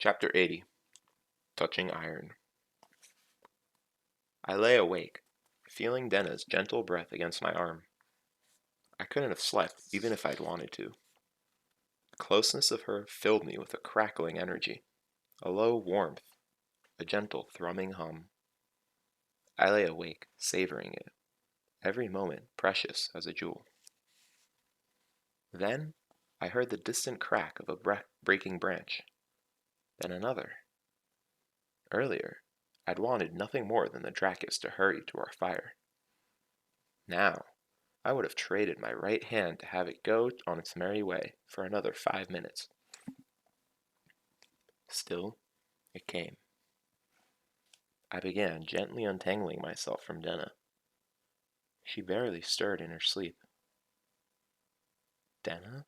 Chapter 80. Touching Iron. I lay awake, feeling Denna's gentle breath against my arm. I couldn't have slept, even if I'd wanted to. The closeness of her filled me with a crackling energy, a low warmth, a gentle thrumming hum. I lay awake, savoring it, every moment precious as a jewel. Then I heard the distant crack of a breaking branch, then another. Earlier, I'd wanted nothing more than the dracus to hurry to our fire. Now, I would have traded my right hand to have it go on its merry way for another 5 minutes. Still, it came. I began gently untangling myself from Denna. She barely stirred in her sleep. Denna?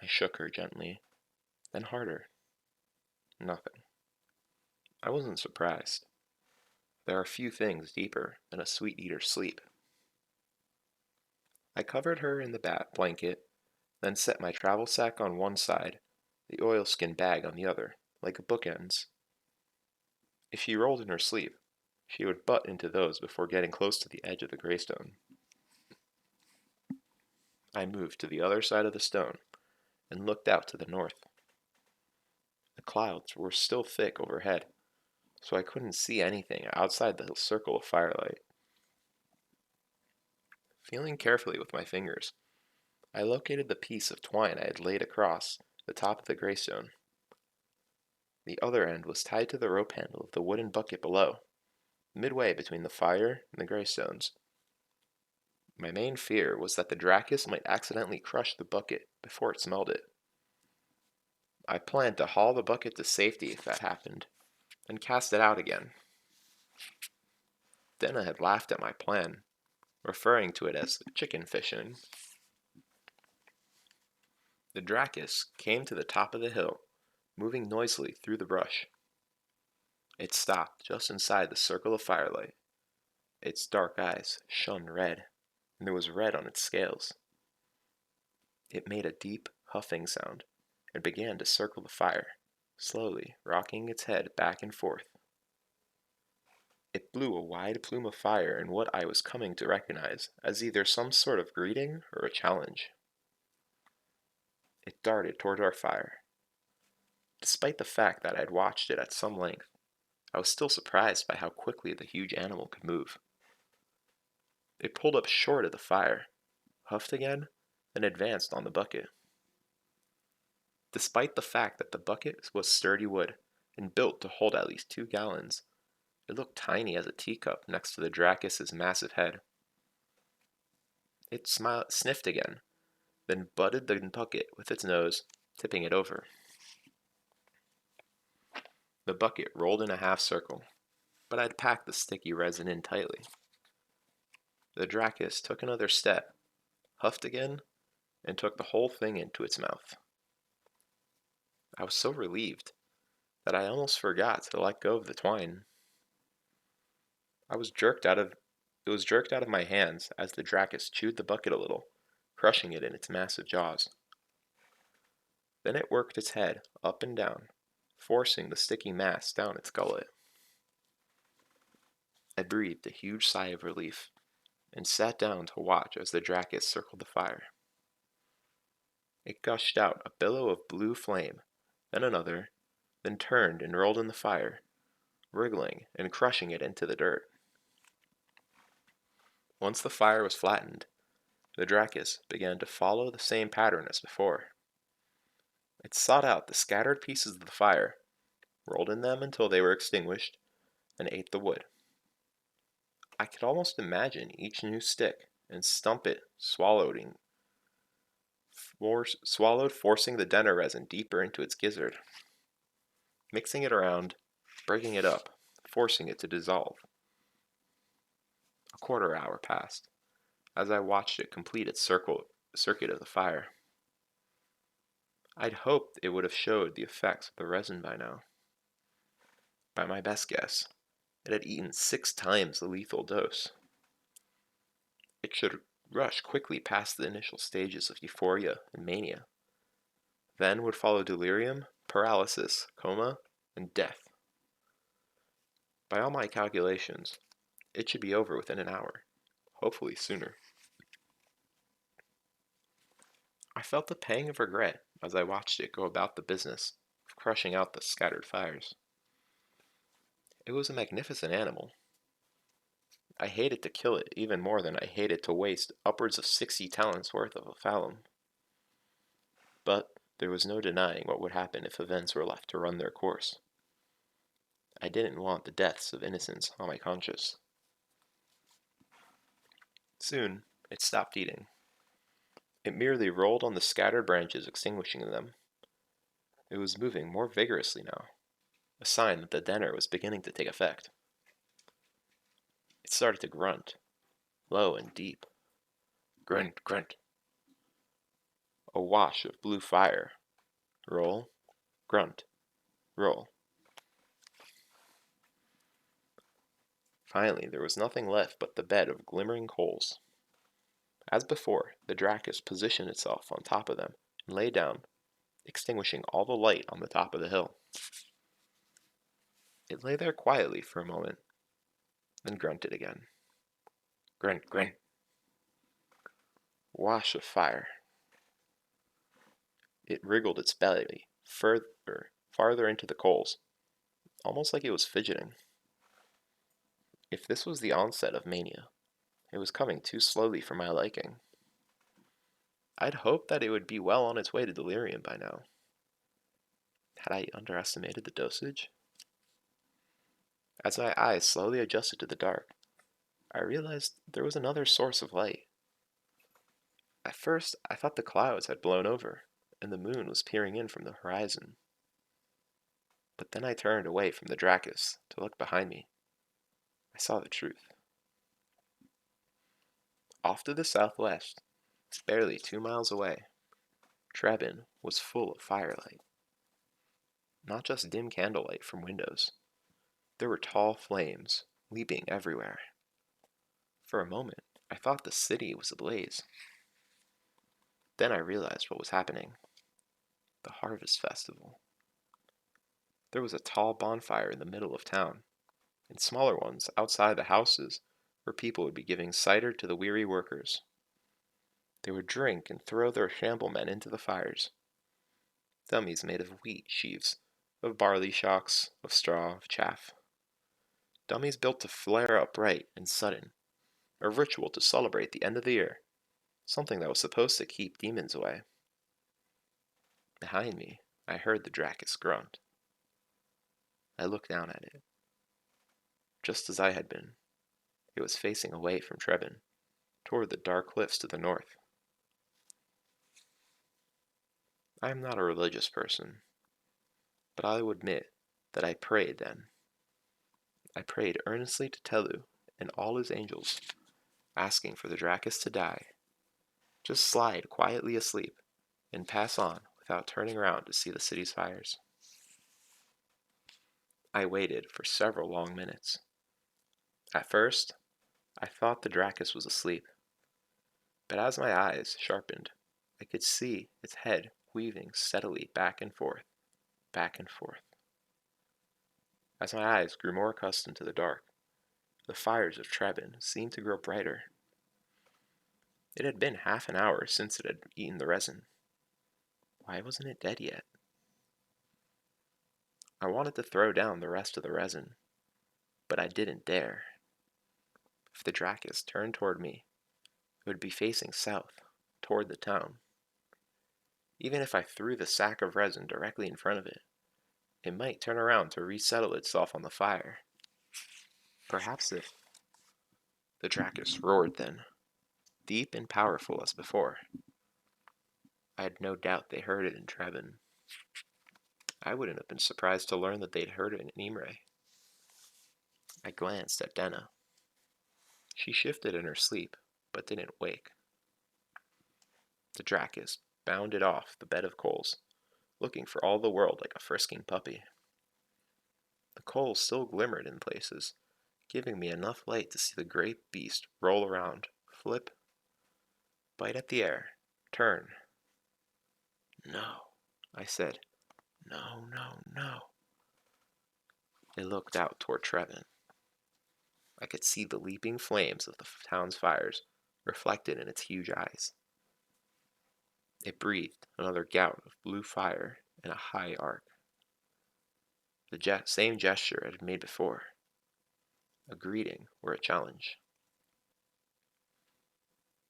I shook her gently, then harder. Nothing. I wasn't surprised. There are few things deeper than a sweet eater's sleep. I covered her in the blanket, then set my travel sack on one side, the oilskin bag on the other, like bookends. If she rolled in her sleep, she would butt into those before getting close to the edge of the greystone. I moved to the other side of the stone and looked out to the north. The clouds were still thick overhead, so I couldn't see anything outside the circle of firelight. Feeling carefully with my fingers, I located the piece of twine I had laid across the top of the greystone. The other end was tied to the rope handle of the wooden bucket below, midway between the fire and the greystones. My main fear was that the dracus might accidentally crush the bucket before it smelled it. I planned to haul the bucket to safety if that happened, and cast it out again. Denna had laughed at my plan, referring to it as chicken fishing. The dracus came to the top of the hill, moving noisily through the brush. It stopped just inside the circle of firelight. Its dark eyes shone red, and there was red on its scales. It made a deep, huffing sound and began to circle the fire, slowly rocking its head back and forth. It blew a wide plume of fire in what I was coming to recognize as either some sort of greeting or a challenge. It darted toward our fire. Despite the fact that I had watched it at some length, I was still surprised by how quickly the huge animal could move. It pulled up short of the fire, huffed again, then advanced on the bucket. Despite the fact that the bucket was sturdy wood and built to hold at least 2 gallons, it looked tiny as a teacup next to the dracus's massive head. It sniffed again, then butted the bucket with its nose, tipping it over. The bucket rolled in a half circle, but I'd packed the sticky resin in tightly. The dracus took another step, huffed again, and took the whole thing into its mouth. I was so relieved that I almost forgot to let go of the twine. It was jerked out of my hands as the dracus chewed the bucket a little, crushing it in its massive jaws. Then it worked its head up and down, forcing the sticky mass down its gullet. I breathed a huge sigh of relief and sat down to watch as the dracus circled the fire. It gushed out a billow of blue flame, then another, then turned and rolled in the fire, wriggling and crushing it into the dirt. Once the fire was flattened, the dracus began to follow the same pattern as before. It sought out the scattered pieces of the fire, rolled in them until they were extinguished, and ate the wood. I could almost imagine each new stick and stump it swallowed, forcing the denner resin deeper into its gizzard, mixing it around, breaking it up, forcing it to dissolve. A quarter hour passed, as I watched it complete its circuit of the fire. I'd hoped it would have showed the effects of the resin by now. By my best guess, it had eaten 6 times the lethal dose. It should rush quickly past the initial stages of euphoria and mania. Then would follow delirium, paralysis, coma, and death. By all my calculations, it should be over within an hour, hopefully sooner. I felt the pang of regret as I watched it go about the business of crushing out the scattered fires. It was a magnificent animal. I hated to kill it even more than I hated to waste upwards of 60 talents worth of a phallum. But there was no denying what would happen if events were left to run their course. I didn't want the deaths of innocents on my conscience. Soon, it stopped eating. It merely rolled on the scattered branches, extinguishing them. It was moving more vigorously now, a sign that the dinner was beginning to take effect. It started to grunt, low and deep. Grunt, grunt. A wash of blue fire. Roll, grunt, roll. Finally, there was nothing left but the bed of glimmering coals. As before, the dracus positioned itself on top of them and lay down, extinguishing all the light on the top of the hill. It lay there quietly for a moment, then grunted again. Grunt, grunt. Wash of fire. It wriggled its belly farther into the coals, almost like it was fidgeting. If this was the onset of mania, it was coming too slowly for my liking. I'd hoped that it would be well on its way to delirium by now. Had I underestimated the dosage? As my eyes slowly adjusted to the dark, I realized there was another source of light. At first, I thought the clouds had blown over, and the moon was peering in from the horizon. But then I turned away from the dracus to look behind me. I saw the truth. Off to the southwest, barely 2 miles away, Trevin was full of firelight. Not just dim candlelight from windows. There were tall flames, leaping everywhere. For a moment, I thought the city was ablaze. Then I realized what was happening. The Harvest Festival. There was a tall bonfire in the middle of town, and smaller ones outside the houses where people would be giving cider to the weary workers. They would drink and throw their shamblemen into the fires. Dummies made of wheat sheaves, of barley shocks, of straw, of chaff. Dummies built to flare up bright and sudden, a ritual to celebrate the end of the year, something that was supposed to keep demons away. Behind me, I heard the dracus grunt. I looked down at it. Just as I had been, it was facing away from Trevin, toward the dark cliffs to the north. I am not a religious person, but I will admit that I prayed then. I prayed earnestly to Telu and all his angels, asking for the dracus to die, just slide quietly asleep, and pass on without turning around to see the city's fires. I waited for several long minutes. At first, I thought the dracus was asleep, but as my eyes sharpened, I could see its head weaving steadily back and forth, back and forth. As my eyes grew more accustomed to the dark, the fires of Trevin seemed to grow brighter. It had been half an hour since it had eaten the resin. Why wasn't it dead yet? I wanted to throw down the rest of the resin, but I didn't dare. If the dracus turned toward me, it would be facing south, toward the town. Even if I threw the sack of resin directly in front of it, it might turn around to resettle itself on the fire. Perhaps if the dracus roared then, deep and powerful as before. I had no doubt they heard it in Trevin. I wouldn't have been surprised to learn that they'd heard it in Imre. I glanced at Denna. She shifted in her sleep, but didn't wake. The dracus bounded off the bed of coals, looking for all the world like a frisking puppy. The coals still glimmered in places, giving me enough light to see the great beast roll around, flip, bite at the air, turn. No, I said. No, no, no. It looked out toward Trevin. I could see the leaping flames of the town's fires reflected in its huge eyes. It breathed another gout of blue fire in a high arc. The same gesture it had made before, a greeting or a challenge.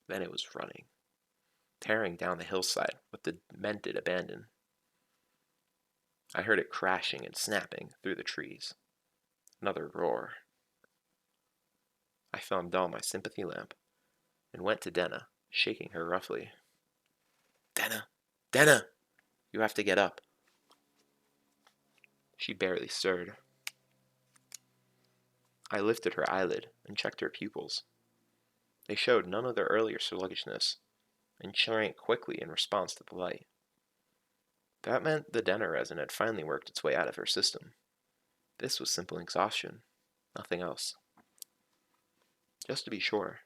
Then it was running, tearing down the hillside with demented abandon. I heard it crashing and snapping through the trees. Another roar. I thumbed on my sympathy lamp and went to Denna, shaking her roughly. Denna! Denna! You have to get up. She barely stirred. I lifted her eyelid and checked her pupils. They showed none of their earlier sluggishness, and shrank quickly in response to the light. That meant the Denna resin had finally worked its way out of her system. This was simple exhaustion, nothing else. Just to be sure,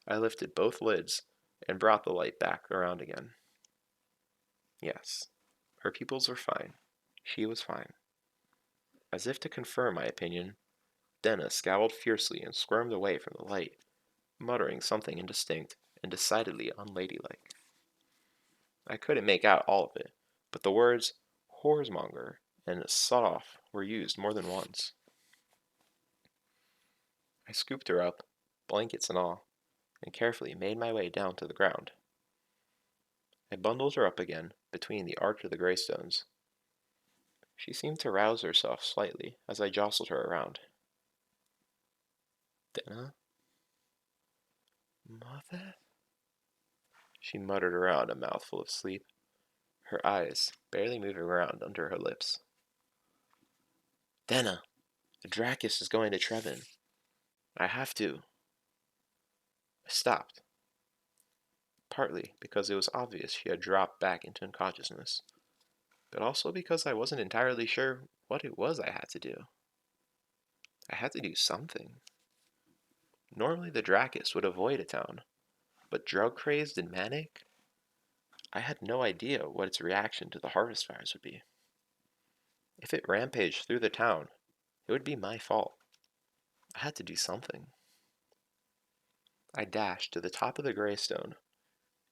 I lifted both lids and brought the light back around again. Yes, her pupils were fine. She was fine. As if to confirm my opinion, Denna scowled fiercely and squirmed away from the light, muttering something indistinct and decidedly unladylike. I couldn't make out all of it, but the words "whoremonger" and "sod off" were used more than once. I scooped her up, blankets and all, and carefully made my way down to the ground. I bundled her up again between the arch of the greystones. She seemed to rouse herself slightly as I jostled her around. Denna? Mother? She muttered around a mouthful of sleep, her eyes barely moving around under her lips. Denna, the dracus is going to Trevin. I have to. I stopped, partly because it was obvious she had dropped back into unconsciousness, but also because I wasn't entirely sure what it was I had to do. I had to do something. Normally the dracus would avoid a town, but drug-crazed and manic? I had no idea what its reaction to the harvest fires would be. If it rampaged through the town, it would be my fault. I had to do something. I dashed to the top of the greystone,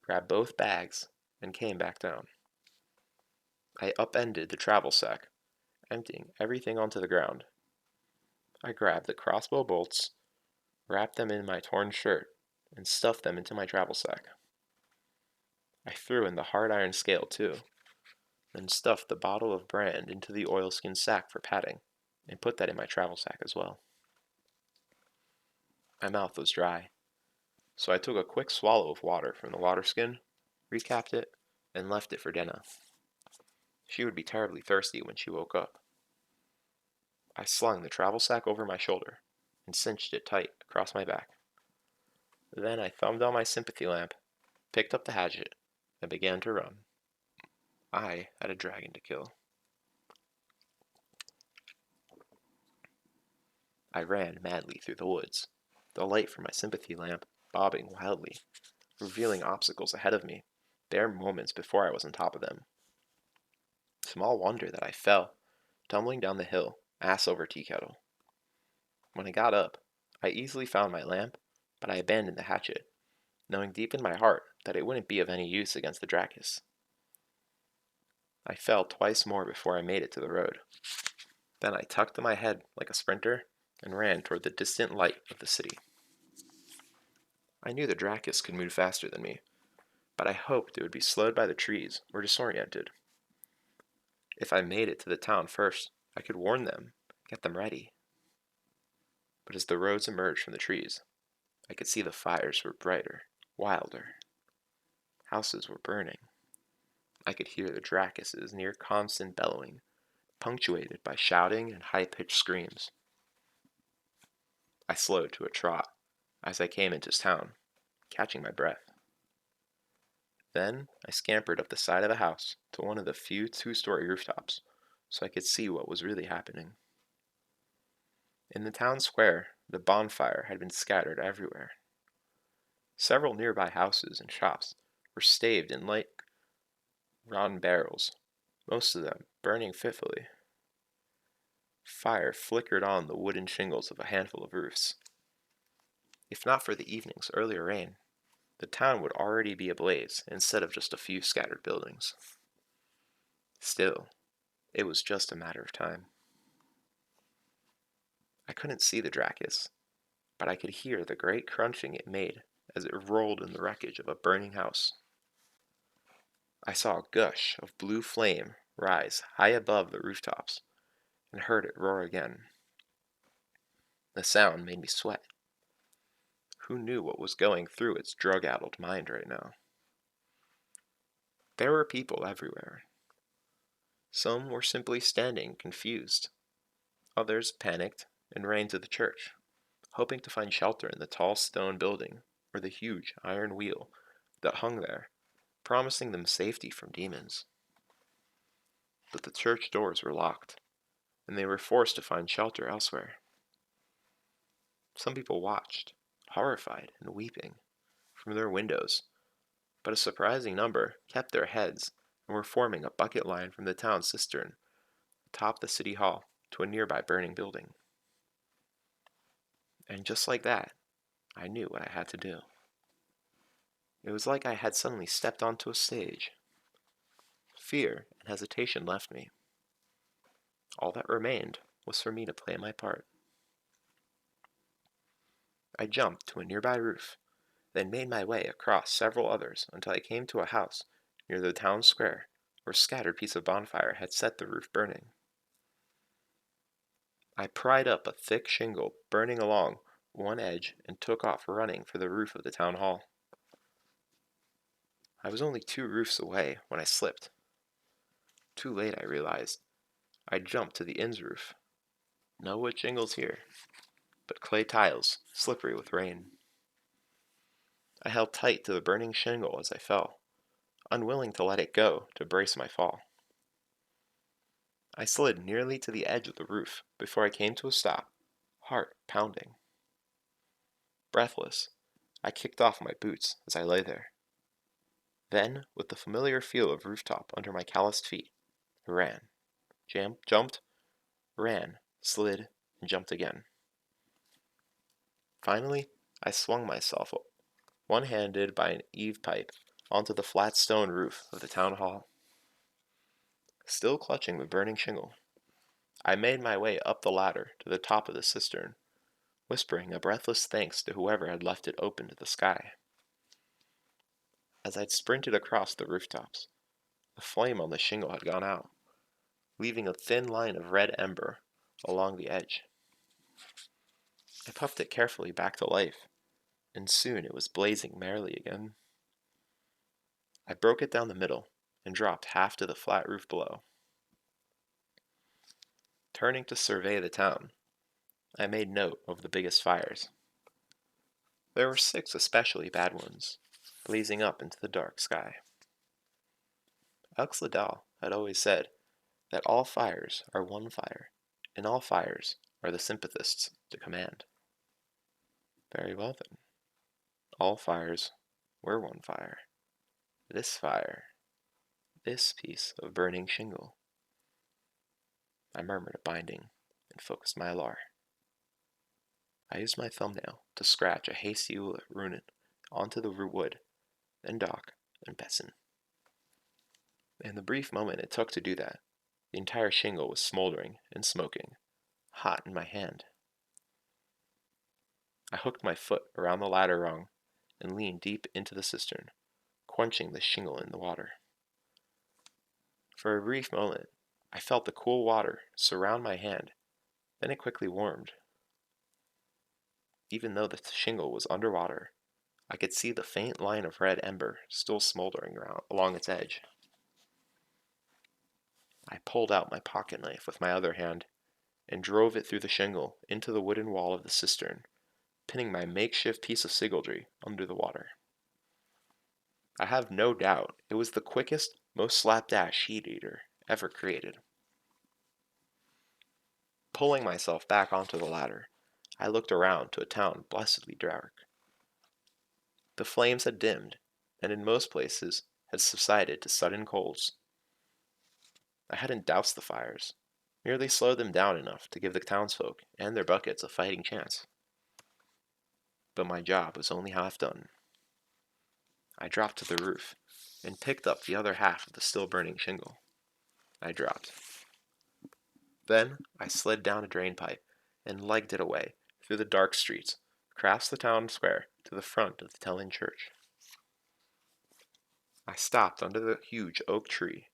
grabbed both bags, and came back down. I upended the travel sack, emptying everything onto the ground. I grabbed the crossbow bolts, wrapped them in my torn shirt, and stuffed them into my travel sack. I threw in the hard iron scale too, then stuffed the bottle of brand into the oilskin sack for padding, and put that in my travel sack as well. My mouth was dry, so I took a quick swallow of water from the water skin, recapped it, and left it for Denna. She would be terribly thirsty when she woke up. I slung the travel sack over my shoulder and cinched it tight across my back. Then I thumbed on my sympathy lamp, picked up the hatchet, and began to run. I had a dragon to kill. I ran madly through the woods, the light from my sympathy lamp bobbing wildly, revealing obstacles ahead of me, bare moments before I was on top of them. Small wonder that I fell, tumbling down the hill, ass over tea kettle. When I got up, I easily found my lamp, but I abandoned the hatchet, knowing deep in my heart that it wouldn't be of any use against the dracus. I fell twice more before I made it to the road. Then I tucked my head like a sprinter and ran toward the distant light of the city. I knew the dracus could move faster than me, but I hoped it would be slowed by the trees or disoriented. If I made it to the town first, I could warn them, get them ready. But as the roads emerged from the trees, I could see the fires were brighter, wilder. Houses were burning. I could hear the dracus's near constant bellowing, punctuated by shouting and high-pitched screams. I slowed to a trot as I came into town, catching my breath. Then I scampered up the side of the house to one of the few two-story rooftops so I could see what was really happening. In the town square, the bonfire had been scattered everywhere. Several nearby houses and shops were staved in light rotten barrels, most of them burning fitfully. Fire flickered on the wooden shingles of a handful of roofs. If not for the evening's earlier rain, the town would already be ablaze instead of just a few scattered buildings. Still, it was just a matter of time. I couldn't see the dracus, but I could hear the great crunching it made as it rolled in the wreckage of a burning house. I saw a gush of blue flame rise high above the rooftops and heard it roar again. The sound made me sweat. Who knew what was going through its drug-addled mind right now? There were people everywhere. Some were simply standing confused. Others panicked and ran to the church, hoping to find shelter in the tall stone building or the huge iron wheel that hung there, promising them safety from demons. But the church doors were locked, and they were forced to find shelter elsewhere. Some people watched, horrified and weeping, from their windows, but a surprising number kept their heads and were forming a bucket line from the town cistern atop the city hall to a nearby burning building. And just like that, I knew what I had to do. It was like I had suddenly stepped onto a stage. Fear and hesitation left me. All that remained was for me to play my part. I jumped to a nearby roof, then made my way across several others until I came to a house near the town square where a scattered piece of bonfire had set the roof burning. I pried up a thick shingle burning along one edge and took off running for the roof of the town hall. I was only 2 roofs away when I slipped. Too late, I realized. I jumped to the inn's roof. No wood shingles here, but clay tiles, slippery with rain. I held tight to the burning shingle as I fell, unwilling to let it go to brace my fall. I slid nearly to the edge of the roof before I came to a stop, heart pounding. Breathless, I kicked off my boots as I lay there. Then, with the familiar feel of rooftop under my calloused feet, I ran, jumped, ran, slid, and jumped again. Finally, I swung myself, one-handed by an eave pipe, onto the flat stone roof of the town hall. Still clutching the burning shingle, I made my way up the ladder to the top of the cistern, whispering a breathless thanks to whoever had left it open to the sky. As I'd sprinted across the rooftops, the flame on the shingle had gone out, leaving a thin line of red ember along the edge. I puffed it carefully back to life, and soon it was blazing merrily again. I broke it down the middle and dropped half to the flat roof below. Turning to survey the town, I made note of the biggest fires. There were 6 especially bad ones, blazing up into the dark sky. Elks Liddell had always said that all fires are one fire, and all fires are the sympathists to command. Very well then. All fires were one fire. This fire, this piece of burning shingle. I murmured a binding and focused my alar. I used my thumbnail to scratch a hasty rune onto the wood, then Doc, then Besson. In the brief moment it took to do that, the entire shingle was smoldering and smoking, hot in my hand. I hooked my foot around the ladder rung and leaned deep into the cistern, quenching the shingle in the water. For a brief moment, I felt the cool water surround my hand, then it quickly warmed. Even though the shingle was underwater, I could see the faint line of red ember still smoldering along its edge. I pulled out my pocket knife with my other hand and drove it through the shingle into the wooden wall of the cistern, pinning my makeshift piece of sigildry under the water. I have no doubt it was the quickest, most slapdash sheet eater ever created. Pulling myself back onto the ladder, I looked around to a town blessedly dark. The flames had dimmed, and in most places had subsided to sudden coals. I hadn't doused the fires, merely slowed them down enough to give the townsfolk and their buckets a fighting chance. But my job was only half done. I dropped to the roof and picked up the other half of the still burning shingle. I dropped. Then I slid down a drain pipe and legged it away through the dark streets, across the town square to the front of the Telling church. I stopped under the huge oak tree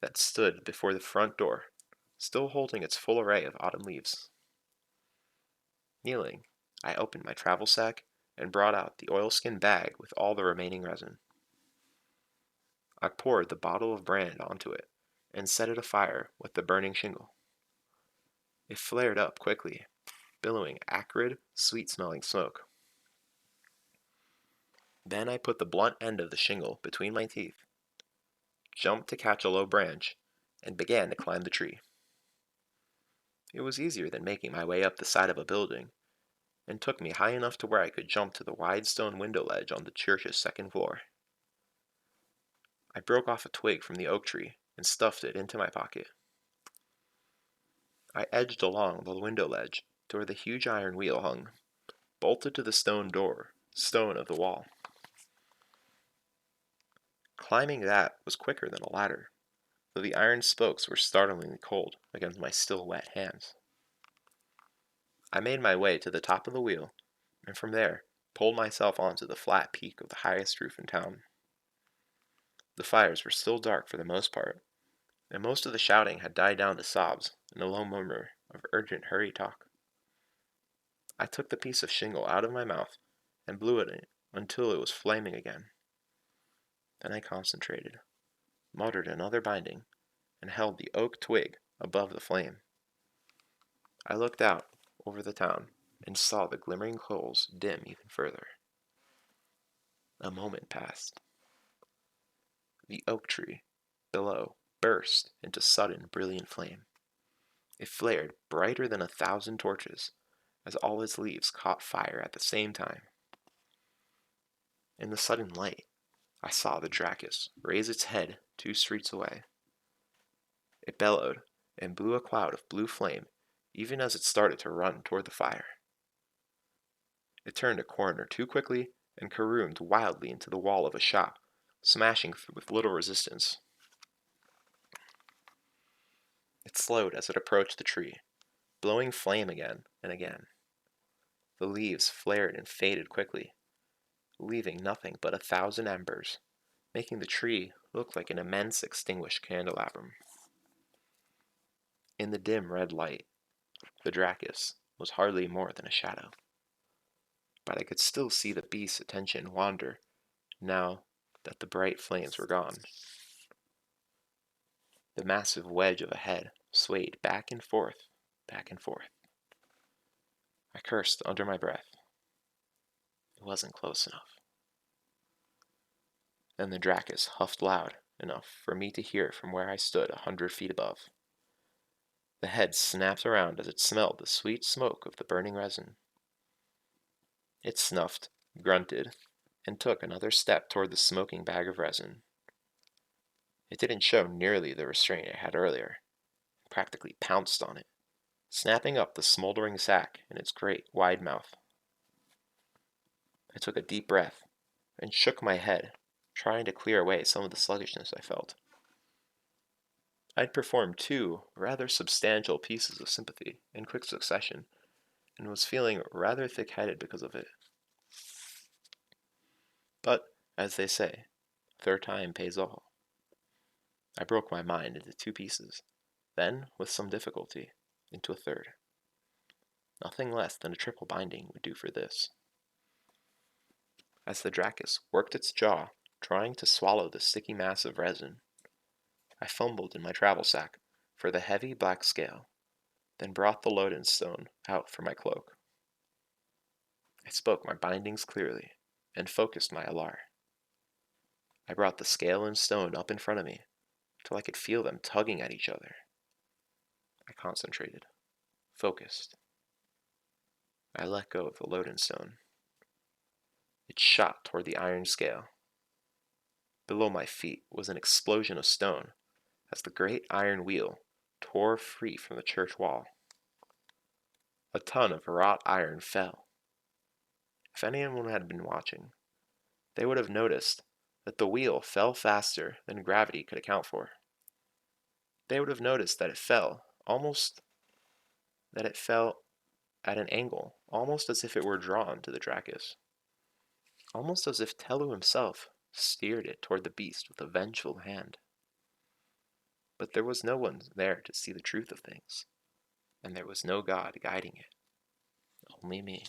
that stood before the front door, still holding its full array of autumn leaves. Kneeling, I opened my travel sack and brought out the oilskin bag with all the remaining resin. I poured the bottle of brand onto it and set it afire with the burning shingle. It flared up quickly, billowing acrid, sweet-smelling smoke. Then I put the blunt end of the shingle between my teeth, jumped to catch a low branch, and began to climb the tree. It was easier than making my way up the side of a building, and took me high enough to where I could jump to the wide stone window ledge on the church's second floor. I broke off a twig from the oak tree and stuffed it into my pocket. I edged along the window ledge to where the huge iron wheel hung, bolted to the stone of the wall. Climbing that was quicker than a ladder, though the iron spokes were startlingly cold against my still wet hands. I made my way to the top of the wheel, and from there pulled myself onto the flat peak of the highest roof in town. The fires were still dark for the most part, and most of the shouting had died down to sobs and a low murmur of urgent hurry talk. I took the piece of shingle out of my mouth and blew at it until it was flaming again. Then I concentrated, muttered another binding, and held the oak twig above the flame. I looked out over the town and saw the glimmering coals dim even further. A moment passed. The oak tree below burst into sudden brilliant flame. It flared brighter than 1,000 torches, as all its leaves caught fire at the same time. In the sudden light, I saw the dracus raise its head 2 streets away. It bellowed and blew a cloud of blue flame even as it started to run toward the fire. It turned a corner too quickly and caroomed wildly into the wall of a shop, smashing with little resistance. It slowed as it approached the tree, blowing flame again and again. The leaves flared and faded quickly, leaving nothing but 1,000 embers, making the tree look like an immense extinguished candelabrum. In the dim red light, the dracus was hardly more than a shadow. But I could still see the beast's attention wander now that the bright flames were gone. The massive wedge of a head swayed back and forth, back and forth. I cursed under my breath. It wasn't close enough. Then the dracus huffed loud enough for me to hear from where I stood 100 feet above. The head snapped around as it smelled the sweet smoke of the burning resin. It snuffed, grunted, and took another step toward the smoking bag of resin. It didn't show nearly the restraint it had earlier. It practically pounced on it, snapping up the smoldering sack in its great, wide mouth. I took a deep breath and shook my head, trying to clear away some of the sluggishness I felt. I'd performed 2 rather substantial pieces of sympathy in quick succession, and was feeling rather thick-headed because of it. But, as they say, 3rd time pays all. I broke my mind into 2 pieces, then, with some difficulty, into a 3rd. Nothing less than a triple binding would do for this. As the dracus worked its jaw, trying to swallow the sticky mass of resin, I fumbled in my travel sack for the heavy black scale, then brought the lodestone out for my cloak. I spoke my bindings clearly, and focused my alar. I brought the scale and stone up in front of me, till I could feel them tugging at each other. I concentrated, focused. I let go of the lodestone. It shot toward the iron scale. Below my feet was an explosion of stone, as the great iron wheel tore free from the church wall. A ton of wrought iron fell. If anyone had been watching, they would have noticed that the wheel fell faster than gravity could account for. They would have noticed that it fell at an angle, almost as if it were drawn to the dracus, almost as if Tellu himself steered it toward the beast with a vengeful hand. But there was no one there to see the truth of things, and there was no God guiding it. Only me.